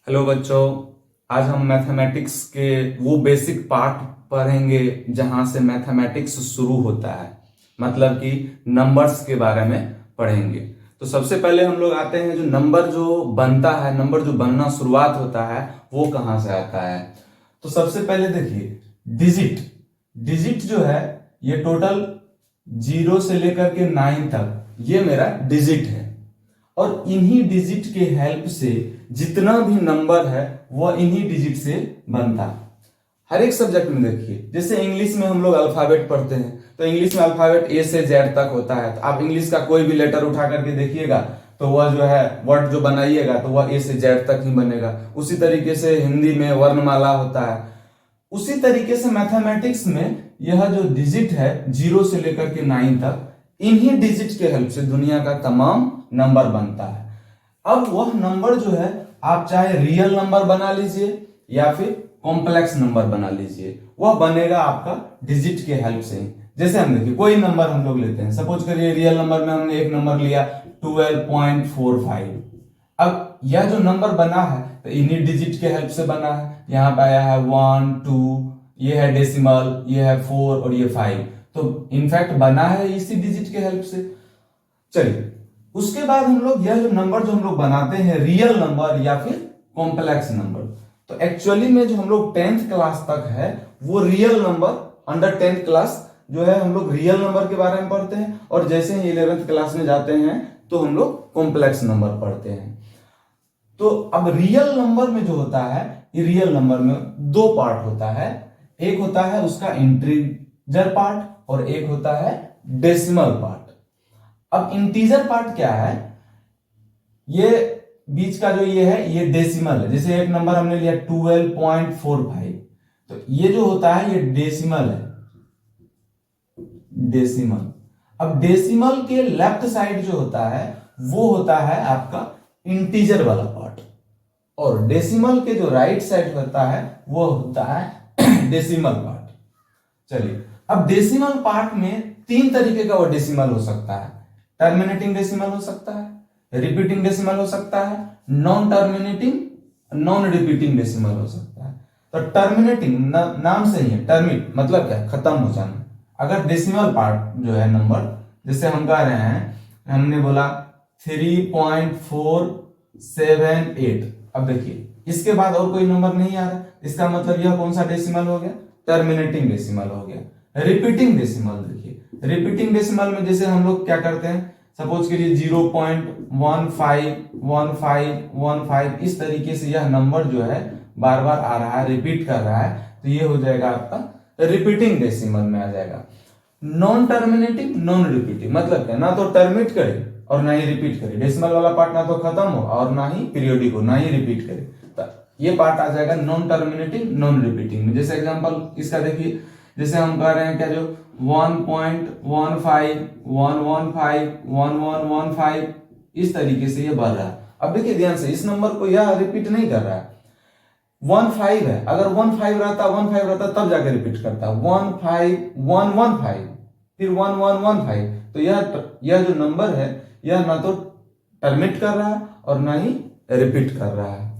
Hello बच्चों। आज हम मैथमेटिक्स के वो बेसिक पार्ट पढ़ेंगे जहां से मैथमेटिक्स शुरू होता है, मतलब कि नंबर्स के बारे में पढ़ेंगे। तो सबसे पहले हम लोग आते हैं, जो नंबर जो बनता है, नंबर जो बनना शुरुआत होता है वो कहां से आता है। तो सबसे पहले देखिए, डिजिट डिजिट जो है ये टोटल 0 से लेकर के 9 तक ये मेरा डिजिट है, और इन्हीं डिजिट के हेल्प से जितना भी नंबर है वह इन्हीं डिजिट से बनता है। हर एक सब्जेक्ट में देखिए, जैसे इंग्लिश में हम लोग अल्फाबेट पढ़ते हैं तो इंग्लिश में अल्फाबेट ए से जेड तक होता है। तो आप इंग्लिश का कोई भी लेटर उठा करके देखिएगा तो वह जो है वर्ड जो बनाइएगा तो वह ए से जेड तक ही बनेगा। उसी तरीके से हिंदी में वर्णमाला होता है। उसी तरीके से मैथमेटिक्स में यह जो डिजिट है 0 से लेकर के 9 तक, इन्हीं डिजिट के हेल्प से दुनिया का तमाम नंबर बनता है। अब वह नंबर जो है आप चाहे रियल नंबर बना लीजिए या फिर कॉम्प्लेक्स नंबर बना लीजिए, वह बनेगा आपका डिजिट के हेल्प से ही। जैसे हम देखिए, कोई नंबर हम लोग लेते हैं, सपोज करिए रियल नंबर में हमने एक नंबर लिया 12.45। अब यह जो नंबर बना है तो इन्हीं डिजिट के हेल्प से बना है। यहाँ पे आया है 1 2, ये है डेसिमल, ये है 4 और ये 5। तो इनफैक्ट बना है इसी डिजिट के हेल्प से। चलिए, उसके बाद हम लोग यह जो नंबर जो हम लोग बनाते हैं रियल नंबर या फिर कॉम्प्लेक्स नंबर, तो एक्चुअली में जो हम लोग 10th क्लास तक है वो real number, under 10th class जो है हम लोग रियल नंबर के बारे में पढ़ते हैं, और जैसे ही 11th क्लास में जाते हैं तो हम लोग कॉम्प्लेक्स नंबर पढ़ते हैं। तो अब रियल नंबर में जो होता है, ये रियल नंबर में दो पार्ट होता है। एक होता है उसका इंटीजर पार्ट और एक होता है डेसिमल पार्ट। अब इंटीजर पार्ट क्या है, ये बीच का जो ये है ये डेसिमल है। जैसे एक नंबर हमने लिया 12.45, तो ये जो होता है ये डेसिमल है, डेसिमल। अब डेसिमल के लेफ्ट साइड जो होता है वो होता है आपका इंटीजर वाला पार्ट, और डेसिमल के जो राइट साइड होता है वो होता है डेसिमल पार्ट। चलिए, अब डेसिमल पार्ट में 3 तरीके का वो डेसिमल हो सकता है। टर्मिनेटिंग डेसिमल हो सकता है, रिपीटिंग डेसिमल हो सकता है, non terminating non repeating decimal हो सकता है। तो टर्मिनेटिंग नाम से ही है, टर्मिट मतलब क्या, खत्म हो जाना। अगर डेसिमल पार्ट जो है नंबर, जैसे हम कह रहे हैं, हमने बोला 3.478, अब देखिए इसके बाद और कोई नंबर नहीं आ रहा, इसका मतलब यह कौन सा डेसिमल हो गया, टर्मिनेटिंग डेसिमल हो गया। रिपीटिंग डेसिमल देखिए, रिपीटिंग डेसिमल में जैसे हम लोग क्या करते हैं, सपोज करिए 0.151515, इस तरीके से यह नंबर जो है बार बार आ रहा है, रिपीट कर रहा है, तो ये हो जाएगा आपका रिपीटिंग डेसिमल में आ जाएगा। नॉन टर्मिनेटिंग नॉन रिपीटिंग मतलब क्या, ना तो टर्मिनेट करे और ना ही रिपीट करे। डेसिमल वाला पार्ट ना तो खत्म हो और ना ही पीरियोडिक हो, ना ही रिपीट करे, तो ये पार्ट आ जाएगा नॉन टर्मिनेटिंग नॉन रिपीटिंग में। जैसे एग्जांपल इसका देखिए, जैसे हम कह रहे हैं क्या, जो 1.15 इस तरीके से ये बढ़ रहा है। अब देखिए ध्यान से, इस नंबर को यह रिपीट नहीं कर रहा है। 15 है, अगर 15 रहता तब जाके रिपीट करता, 15115 फिर 1115, तो यह जो नंबर है यह ना तो टर्मिनेट कर रहा है और ना ही रिपीट कर रहा है।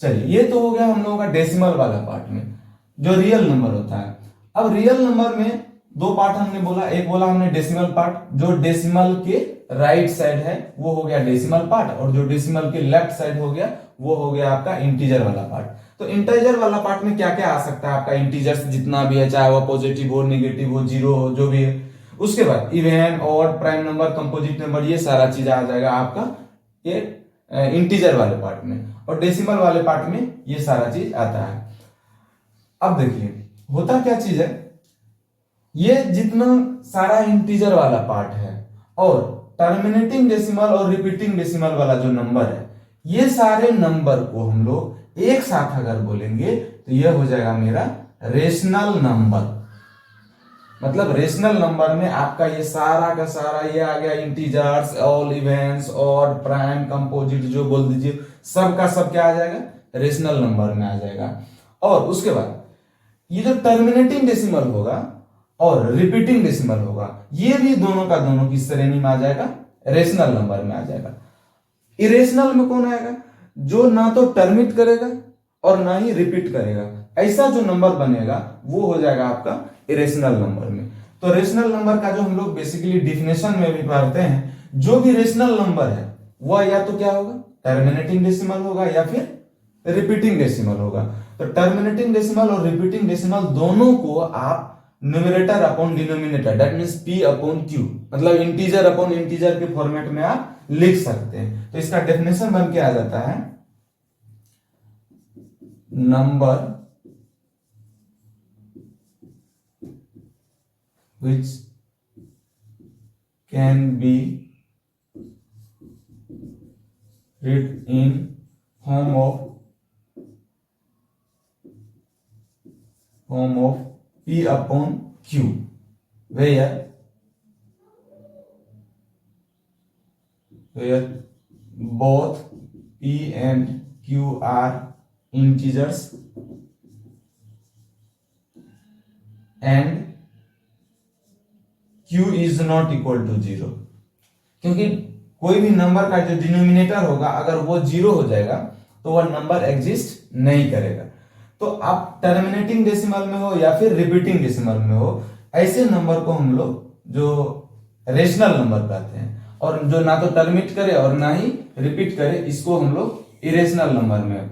चलिए, ये तो हो गया हम लोगों का डेसिमल वाला पार्ट में जो रियल नंबर होता है। अब रियल नंबर में दो पार्ट हमने बोला, एक बोला हमने डेसिमल पार्ट, जो डेसिमल के राइट साइड है वो हो गया डेसिमल पार्ट, और जो डेसिमल के लेफ्ट साइड हो गया वो हो गया आपका इंटीजर वाला पार्ट। तो इंटीजर वाला पार्ट में क्या क्या आ सकता है आपका, इंटीजर्स जितना भी है, चाहे वह पॉजिटिव हो, नेगेटिव हो, जीरो हो, जो भी है। उसके बाद even, odd, prime number, composite number, ये सारा चीज आ जाएगा आपका ये इंटीजर वाले पार्ट में, और डेसिमल वाले पार्ट में ये सारा चीज आता है। अब देखिए होता क्या चीज है, ये जितना सारा इंटीजर वाला पार्ट है और टर्मिनेटिंग डेसिमल और रिपीटिंग डेसिमल वाला जो नंबर है, ये सारे नंबर को हम लोग एक साथ अगर बोलेंगे तो यह हो जाएगा मेरा रेशनल नंबर। मतलब रेशनल नंबर में आपका ये सारा का सारा ये आ गया, integers, all, events, odd, prime, composite, जो बोल दीजिए, सब का सब क्या आ जाएगा, रेशनल नंबर में आ जाएगा। और उसके बाद ये जो टर्मिनेटिंग डेसिमल होगा और रिपीटिंग डेसिमल होगा, ये भी दोनों का दोनों की श्रेणी में आ जाएगा, रेशनल नंबर में आ जाएगा। इरेशनल में कौन आएगा, जो ना तो टर्मिट करेगा और ना ही रिपीट करेगा, ऐसा जो नंबर बनेगा वो हो जाएगा आपका इरेशनल नंबर में। तो रेशनल नंबर का जो हम लोग बेसिकली डिफिनेशन में भी पढ़ते हैं, जो भी रेशनल नंबर है वह या तो क्या होगा, टर्मिनेटिंग डेसिमल होगा या फिर रिपीटिंग डेसिमल होगा। तो टर्मिनेटिंग डेसिमल और रिपीटिंग डेसिमल दोनों को आप numerator upon denominator, that means p upon q, मतलब इंटीजर अपॉन इंटीजर के फॉर्मेट में आप लिख सकते हैं। तो इसका डेफिनेशन बन के आ जाता है, number which can be written in form of p upon q, where both p and q are integers and q is not equal to 0। क्योंकि कोई भी नंबर का जो डिनोमिनेटर होगा अगर वो 0 हो जाएगा तो वह नंबर एग्जिस्ट नहीं करेगा। तो आप टर्मिनेटिंग डेसिमल में हो या फिर रिपीटिंग डेसिमल में हो, ऐसे नंबर को हम लोग जो रेशनल नंबर कहते हैं, और जो ना तो टर्मिट करे और ना ही रिपीट करे, इसको हम लोग इरेशनल नंबर में